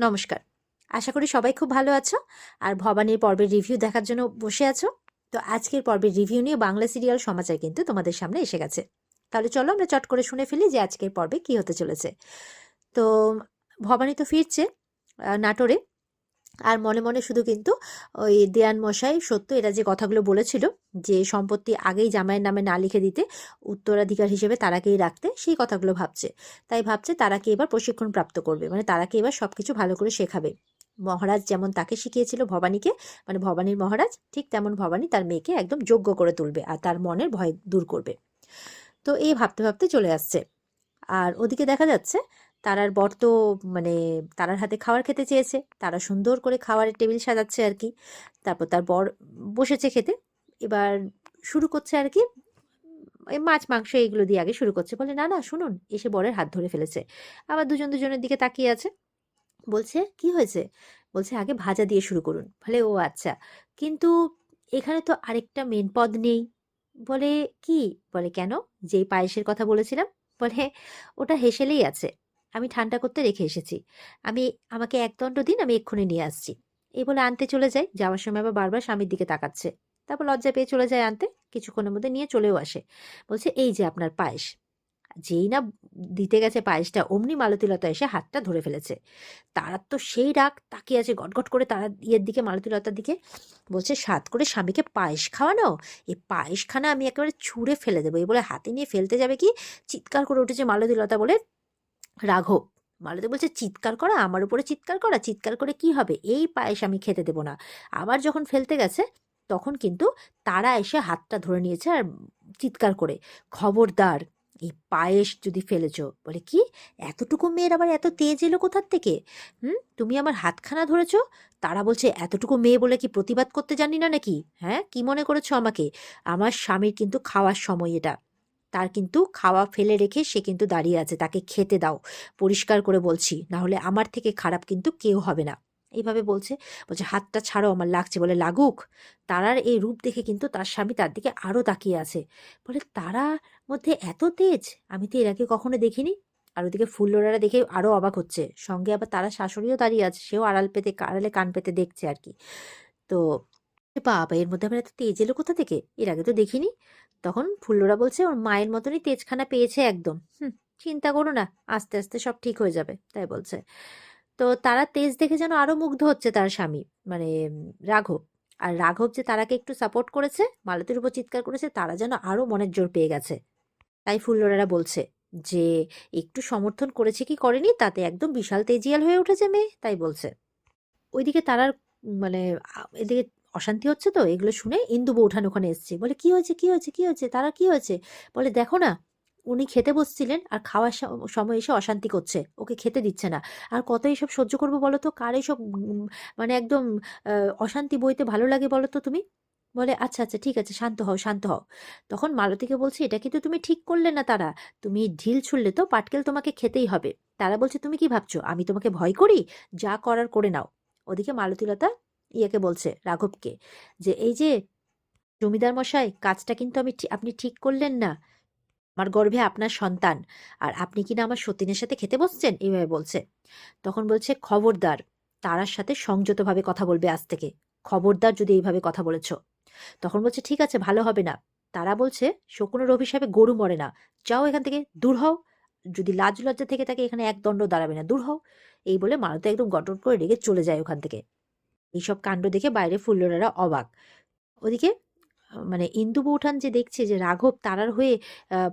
নমস্কার। আশা করি সবাই খুব ভালো আছো আর ভবানীর পর্বের রিভিউ দেখার জন্য বসে আছো। তো আজকের পর্বের রিভিউ নিয়ে বাংলা সিরিয়াল সমাচার কিন্তু তোমাদের সামনে এসে গেছে। তাহলে চলো আমরা চট করে শুনে ফেলি যে আজকের পর্বে কি হতে চলেছে। তো ভবানী তো ফিরছে নাটোরে, আর মনে মনে শুধু কিন্তু ওই দেয়ান মশাই সত্য এরা যে কথাগুলো বলেছিল যে সম্পত্তি আগেই জামাইয়ের নামে না লিখে দিতে, উত্তরাধিকার হিসেবে তারাকেই রাখতে, সেই কথাগুলো ভাবছে। তাই ভাবছে তারাকে এবার প্রশিক্ষণ প্রাপ্ত করবে, মানে তারাকে এবার সবকিছু ভালো করে শেখাবে। মহারাজ যেমন তাকে শিখিয়েছিল ভবানীকে, মানে ভবানীর মহারাজ, ঠিক তেমন ভবানী তার মেয়েকে একদম যোগ্য করে তুলবে আর তার মনের ভয় দূর করবে। তো এই ভাবতে ভাবতে চলে আসছে। আর ওদিকে দেখা যাচ্ছে তারার বর তো মানে তারার হাতে খাবার খেতে চেয়েছে, তারা সুন্দর করে খাবারের টেবিল সাজাচ্ছে আর কি। তারপর তার বর বসেছে খেতে। এবার শুরু করছে আর কি, এই মাছ মাংস এইগুলো দিয়ে আগে শুরু করছে। বলে না না শুনুন, এসে বরের হাত ধরে ফেলেছে। আবার দুজন দুজনের দিকে তাকিয়ে আছে। বলছে কি হয়েছে? বলছে আগে ভাজা দিয়ে শুরু করুন। বলে ও আচ্ছা, কিন্তু এখানে তো আরেকটা মেন পদ নেই। বলে কি? বলে কেন? যেই পায়েসের কথা বলেছিলাম। বলে ওটা হেসেলেই আছে, আমি ঠান্ডা করতে রেখে এসেছি। আমি আমাকে এক দণ্ড দিন, আমি এক্ষুনি নিয়ে আসছি। এই বলে আনতে চলে যায়, যাওয়ার সময় আবার বারবার স্বামীর দিকে তাকাচ্ছে। তারপর লজ্জা পেয়ে চলে যায় আনতে, কিছুক্ষণের মধ্যে নিয়ে চলেও আসে। বলছে এই যে আপনার পায়েস। যেই না দিতে গেছে পায়েসটা, অমনি মালতীলতা এসে হাতটা ধরে ফেলেছে। তারা তো সেই রাগ, তাকিয়ে আছে গটগট করে তারা ইয়ের দিকে, মালতীলতার দিকে। বলছে সাধ করে স্বামীকে পায়েস খাওয়ানো, এই পায়েসখানা আমি একেবারে ছুঁড়ে ফেলে দেবো। এই বলে হাতে নিয়ে ফেলতে যাবে কি, চিৎকার করে উঠেছে মালতীলতা বলে রাঘব। মালতী বলছে চিৎকার করা, আমার উপরে চিৎকার করা, চিৎকার করে কি হবে, এই পায়েস আমি খেতে দেবো না। আবার যখন ফেলতে গেছে তখন কিন্তু তারা এসে হাতটা ধরে নিয়েছে আর চিৎকার করে, খবরদার এই পায়েস যদি ফেলেছো। বলে কি, এতটুকু মেয়ের আবার এত তেজ এলো কোথার থেকে? তুমি আমার হাতখানা ধরেছো? তারা বলছে এতটুকু মেয়ে বলে কি প্রতিবাদ করতে জানি না নাকি? হ্যাঁ, কি মনে করেছো আমাকে? আমার স্বামীর কিন্তু খাওয়ার সময় এটা, তার কিন্তু খাওয়া ফেলে রেখে সে কিন্তু দাঁড়িয়ে আছে, তাকে খেতে দাও। পরিষ্কার করে বলছি, না হলে আমার থেকে খারাপ কিন্তু কেউ হবে না। এইভাবে বলছে। বলছে হাতটা ছাড়ো, আমার লাগছে। বলে লাগুক। তারার এই রূপ দেখে কিন্তু তার স্বামী তার দিকে আরো তাকিয়ে আছে। বলে তারার মধ্যে এত তেজ, আমি তো এর আগে কখনো দেখিনি। আর ওদিকে ফুল্লরারা দেখে আরো অবাক হচ্ছে, সঙ্গে আবার তারা শাশুড়িও দাঁড়িয়ে আছে, সেও আড়ালে কান পেতে দেখছে আর কি। তো বাবা, এর মধ্যে আবার এত তেজ এলো কোথা থেকে, এর আগে তো দেখিনি। তখন ফুল্লরা বলছে ওর মায়ের মতনই তেজখানা পেয়েছে একদম। চিন্তা করো না, আস্তে আস্তে সব ঠিক হয়ে যাবে, তাই বলছে। তো তারা তেজ দেখে যেন আরো মুগ্ধ হচ্ছে তার স্বামী, মানে রাঘব। আর রাঘব যে তারাকে একটু সাপোর্ট করেছে, মালতীর উপর চিৎকার করেছে, তারা যেন আরো মনের জোর পেয়ে গেছে। তাই ফুল্লরারা বলছে যে একটু সমর্থন করেছে কি করেনি, তাতে একদম বিশাল তেজিয়াল হয়ে উঠেছে মেয়ে, তাই বলছে। ওইদিকে তারার মানে এদিকে অশান্তি হচ্ছে, তো এগুলো শুনে ইন্দু বৌঠান ওখানে এসছে। বলে কি হয়েছে, কি হয়েছে, কি হয়েছে, তারা কি হয়েছে? বলে দেখো না, উনি খেতে বসছিলেন আর খাওয়ার সময় এসে অশান্তি করছে, ওকে খেতে দিচ্ছে না। আর কত এইসব সহ্য করবো বলো তো, কার এইসব মানে একদম অশান্তি বইতে ভালো লাগে বলো তো তুমি? বলে আচ্ছা আচ্ছা ঠিক আছে, শান্ত হও শান্ত হও। তখন মালতীকে বলছে এটা কিন্তু তুমি ঠিক করলে না তারা, তুমি ঢিল ছুড়লে তো পাটকেল তোমাকে খেতেই হবে। তারা বলছে তুমি কি ভাবছো আমি তোমাকে ভয় করি? যা করার করে নাও। ওদিকে মালতীলতা ইয়েকে বলছে, রাঘবকে, যে এই যে জমিদার মশাই, কাজটা কিন্তু আপনি ঠিক করলেন না। আমার গর্ভে আপনার সন্তান, আর আপনি কিনা আমার সতীনের সাথে খেতে বসছেন, এইভাবে বলছে। তখন বলছে খবরদার, তারার সাথে সংযতভাবে কথা বলবে আজ থেকে। খবরদার যদি এইভাবে কথা বলেছ। তখন বলছে ঠিক আছে, ভালো হবে না। তারা বলছে শকুনের অভিশাপে গরু মরে না, যাও এখান থেকে, দূর হও। যদি লাজ লজ্জা থেকে থাকে এখানে এক দণ্ড দাঁড়াবে না, দূর হও। এই বলে মালতী একদম গটগট করে রেগে চলে যায় ওখান থেকে। এইসব কাণ্ড দেখে বাইরে ফুল্লরারা অবাক। ওদিকে মানে ইন্দু বৌঠান যে দেখছে যে রাঘব তারার হয়ে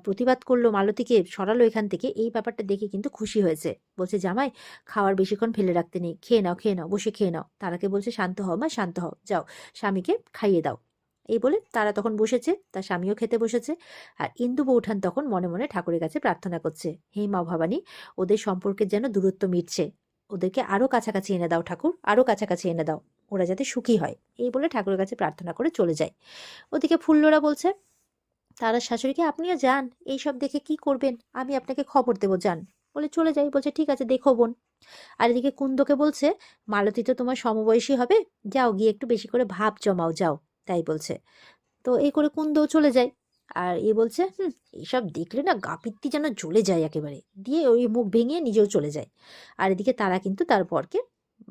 প্রতিবাদ করলো, মালতীকে সরালো এখান থেকে, এই ব্যাপারটা দেখে কিন্তু খুশি হয়েছে। বলছে জামাই, খাওয়ার বেশিক্ষণ ফেলে রাখতে নেই, খেয়ে নাও খেয়ে নাও, বসে খেয়ে নাও। তারাকে বলছে শান্ত হও মা, শান্ত হও, যাও স্বামীকে খাইয়ে দাও। এই বলে তারা তখন বসেছে, তার স্বামীও খেতে বসেছে। আর ইন্দু বৌঠান তখন মনে মনে ঠাকুরের কাছে প্রার্থনা করছে, হে মা ভবানী, ওদের সম্পর্কের যেন দূরত্ব মিটছে, ওদেরকে আরো কাছাকাছি এনে দাও ঠাকুর, আরো কাছাকাছি এনে দাও, ওরা যাতে সুখী হয়। এই বলে ঠাকুরের কাছে প্রার্থনা করে চলে যায়। ওদিকে ফুল্লরা বলছে তারা শাশুড়িকে, আপনিও যান, এইসব দেখে কি করবেন, আমি আপনাকে খবর দেবো, যান। বলে চলে যাই। বলছে ঠিক আছে, দেখো বোন। আর এদিকে কুন্দকে বলছে মালতী তো তোমার সমবয়সী হবে, যাও গিয়ে একটু বেশি করে ভাব জমাও, যাও। তাই বলছে। তো এই করে কুন্দও চলে যায়। আর এ বলছে এইসব দেখলে না গা পিত্তি যেন জ্বলে যায় একেবারে, দিয়ে ওই মুখ ভেঙে নিজেও চলে যায়। আর এদিকে তারা কিন্তু তার বরকে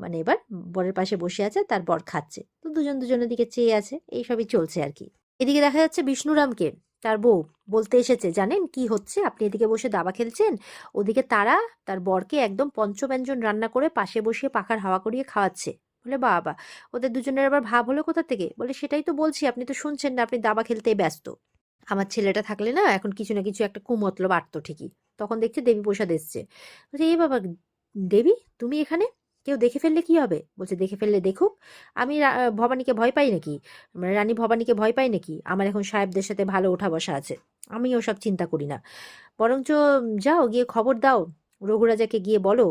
মানে এবার বরের পাশে বসে আছে, তার বর খাচ্ছে, তো দুজন দুজনের দিকে চেয়ে আছে, এইসবই চলছে আর কি। এদিকে দেখা যাচ্ছে বিষ্ণুরামকে তার বউ বলতে এসেছে, জানেন কি হচ্ছে, আপনি এদিকে বসে দাবা খেলছেন, ওদিকে তারা তার বরকে একদম পঞ্চব্যঞ্জন রান্না করে পাশে বসিয়ে পাখার হাওয়া করিয়ে খাওয়াচ্ছে। বলে বাবা, ওদের দুজনের আবার ভাব হলো কোথা থেকে? বলে সেটাই তো বলছি, আপনি তো শুনছেন না, আপনি দাবা খেলতেই ব্যস্ত। আমার ছেলেটা থাকলে না এখন কিছু না কিছু একটা কুমতলব আটতো ঠিকই। তখন দেখছে দেবী প্রসাদ এসছে। বলছে এ বাবা, দেবী তুমি এখানে? কেউ দেখে ফেললে কি হবে? বলছে দেখে ফেললে দেখুক, আমি ভবানীকে ভয় পাই নাকি? মানে রানী ভবানীকে ভয় পাই নাকি? আমার এখন সাহেবদের সাথে ভালো ওঠা বসা আছে, আমি ওসব চিন্তা করি না। বরঞ্চ যাও গিয়ে খবর দাও, রঘুরাজাকে গিয়ে বলো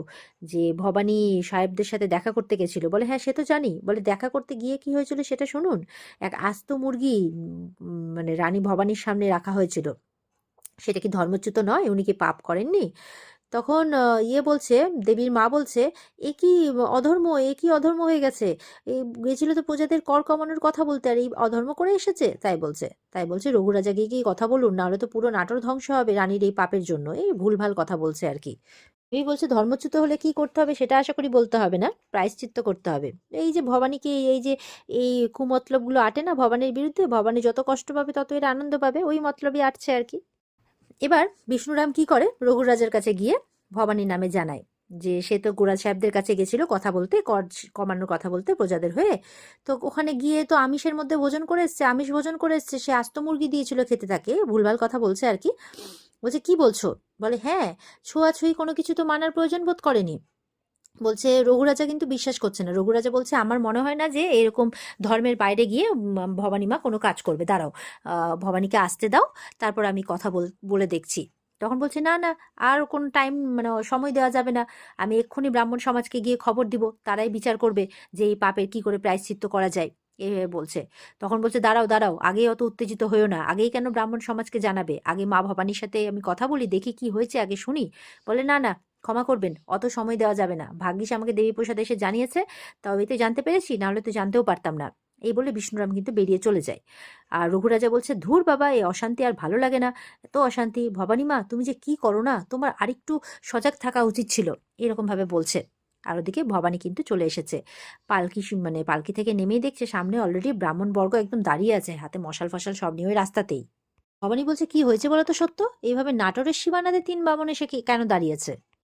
যে ভবানী সাহেবদের সাথে দেখা করতে গেছিল। বলে হ্যাঁ সে তো জানি। বলে দেখা করতে গিয়ে কি হয়েছিল সেটা শুনুন। এক আস্ত মুরগি মানে রানী ভবানীর সামনে রাখা হয়েছিল, সেটা কি ধর্মচ্যুত নয়? উনি কি পাপ করেননি? তখন ইয়ে বলছে, দেবীর মা বলছে, এ কি অধর্ম, এ কি অধর্ম হয়ে গেছে? এই গেছিল তো প্রজাদের কর কমানোর কথা বলতে, আর এই অধর্ম করে এসেছে। তাই বলছে রঘুরাজা গিয়ে কি কথা বলুন, নাহলে তো পুরো নাটোর ধ্বংস হবে রানীর এই পাপের জন্য। এই ভুলভাল কথা বলছে আর কি। এই বলছে ধর্মচ্যুত হলে কি করতে হবে সেটা আশা করি বলতে হবে না, প্রায়শ্চিত্ত করতে হবে। এই যে ভবানীকে এই যে এই কুমতলবগুলো আটে না ভবানীর বিরুদ্ধে, ভবানী যত কষ্ট পাবে তত এর আনন্দ পাবে, ওই মতলবই আটছে আর কি। এবার বিষ্ণুরাম কি করে, রঘুরাজের কাছে গিয়ে ভবানীর নামে জানায় যে সে তো গোড়া সাহেবদের কাছে গেছিল কথা বলতে, কর কমানোর কথা বলতে প্রজাদের হয়ে। তো ওখানে গিয়ে তো আমিষের মধ্যে ভোজন করে এসছে, আমিষ ভোজন করে এসছে, সে আস্ত মুরগি দিয়েছিল খেতে, তাকে ভুলভাল কথা বলছে আর কি। বলছে কি বলছো? বলে হ্যাঁ, ছোঁয়াছুঁয়ি কোনো কিছু তো মানার প্রয়োজন বোধ করেনি। বলছে রঘুরাজা কিন্তু বিশ্বাস করছে না। রঘুরাজা বলছে আমার মনে হয় না যে এরকম ধর্মের বাইরে গিয়ে ভবানী মা কোনো কাজ করবে, দাঁড়াও ভবানীকে আসতে দাও, তারপর আমি কথা বলে দেখছি। তখন বলছে না না, আর কোন টাইম মানে সময় দেওয়া যাবে না, আমি এক্ষুনি ব্রাহ্মণ সমাজকে গিয়ে খবর দিব, তারাই বিচার করবে যে এই পাপের কি করে প্রায়শ্চিত্ত করা যায়। এ বলছে। তখন বলছে দাঁড়াও দাঁড়াও, আগেই অত উত্তেজিত হয়েও না, আগেই কেন ব্রাহ্মণ সমাজকে জানাবে, আগে মা ভবানীর সাথে আমি কথা বলি, দেখি কি হয়েছে, আগে শুনি। বলে না না, ক্ষমা করবেন, অত সময় দেওয়া যাবে না, ভাগ্যিস আমাকে দেবী প্রসাদ এসে জানিয়েছে, তবেই তো জানতে পেরেছি, নাহলে তো জানতেও পারতাম না। এই বলে বিষ্ণুরাম কিন্তু বেরিয়ে চলে যায়। আর রঘুরাজা বলছে ধুর বাবা, এই অশান্তি আর ভালো লাগে না, এত অশান্তি, ভবানী মা তুমি যে কি করো না, তোমার আরেকটু সজাগ থাকা উচিত ছিল, এরকম ভাবে বলছে। আর ওদিকে ভবানী কিন্তু চলে এসেছে পালকি, মানে পালকি থেকে নেমেই দেখছে সামনে অলরেডি ব্রাহ্মণ বর্গ একদম দাঁড়িয়ে আছে, হাতে মশাল ফশাল সব নিয়ে ওই রাস্তাতেই। ভবানী বলছে কি হয়েছে বলো তো সত্য, এইভাবে নাটোরের সীমানাতে 3 বামন এসে কেন দাঁড়িয়েছে?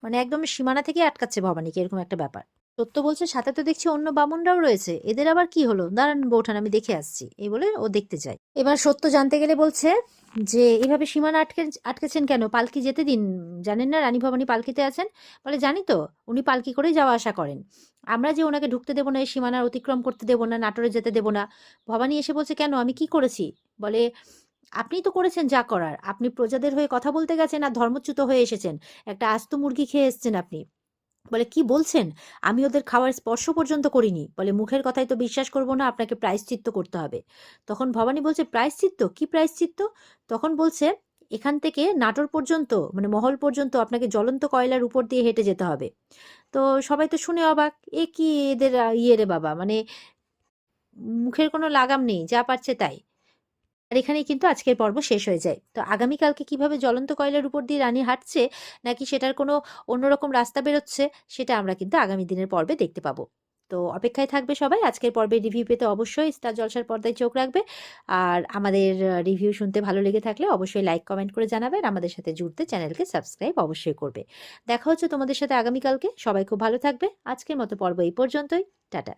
মানে একদম সীমানা থেকে আটকাচ্ছে ভবানীকে, এরকম একটা ব্যাপার। সত্য বলছে সাথে তো দেখছি অন্য বামুনরাও রয়েছে, এদের আবার কি হলো, দাঁড়ান বৌঠান আমি দেখে আসছি, এই বলে ও দেখতে যায়। এবার সত্য জানতে গেলে বলছে যে এইভাবে সীমানা আটকেছেন কেন, পালকি যেতে দিন, জানেন না রানী ভবানী পালকিতে আছেন? বলে জানি তো, উনি পালকি করেই যাওয়া আসা করেন, আমরা যে ওনাকে ঢুকতে দেবো না, এই সীমানার অতিক্রম করতে দেবো না, নাটোরে যেতে দেবো না। ভবানী এসে বলছে কেন, আমি কি করেছি? বলে আপনি তো করেছেন যা করার, আপনি প্রজাদের হয়ে কথা বলতে গেছেন আর ধর্মচ্যুত হয়ে এসেছেন, একটা আস্ত মুরগি খেয়ে এসেছেন আপনি। বলে কি বলছেন, আমি ওদের খাওয়ার স্পর্শ পর্যন্ত করিনি। বলে মুখের কথাই তো বিশ্বাস করবো না, আপনাকে প্রায়শ্চিত্ত করতে হবে। তখন ভবানী বলছে প্রায়শ্চিত্ত, কি প্রায়শ্চিত্ত? তখন বলছে এখান থেকে নাটোর পর্যন্ত মানে মহল পর্যন্ত আপনাকে জ্বলন্ত কয়লার উপর দিয়ে হেঁটে যেতে হবে। তো সবাই তো শুনে অবাক, এ কি এদের ইয়ে রে বাবা, মানে মুখের কোনো লাগাম নেই, যা পারছে তাই। আর এখানেই কিন্তু আজকের পর্ব শেষ হয়ে যায়। তো আগামীকালকে কিভাবে জ্বলন্ত কয়লার উপর দিয়ে রানী হাঁটছে, নাকি সেটার কোনো অন্যরকম রাস্তা বেরোচ্ছে, সেটা আমরা কিন্তু আগামী দিনের পর্বে দেখতে পাবো। তো অপেক্ষায় থাকবে সবাই, আজকের পর্বের রিভিউ পেতে অবশ্যই স্টার জলসার পর্দায় চোখ রাখবে। আর আমাদের রিভিউ শুনতে ভালো লেগে থাকলে অবশ্যই লাইক কমেন্ট করে জানাবেন, আমাদের সাথে জুড়তে চ্যানেলকে সাবস্ক্রাইব অবশ্যই করবে। দেখা হচ্ছে তোমাদের সাথে আগামীকালকে, সবাই খুব ভালো থাকবে। আজকের মতো পর্ব এই পর্যন্তই, টাটা।